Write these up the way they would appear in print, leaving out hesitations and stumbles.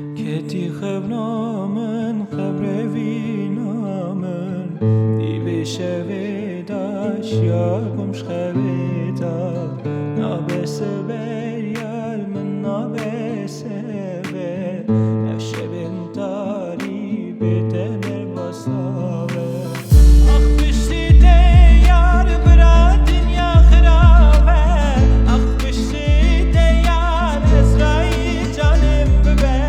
Keti xevnamen xebrevinamen Divi şeveda şyabım şeveda Nabese beryal men nabese be Evşevin tari betener basave Ah pişti de yar bıra dünya hırave Ah pişti de yar Ezrail canım bebe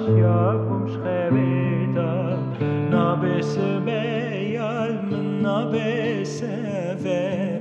Şyabım şeveda Nabese beyal men nabese ve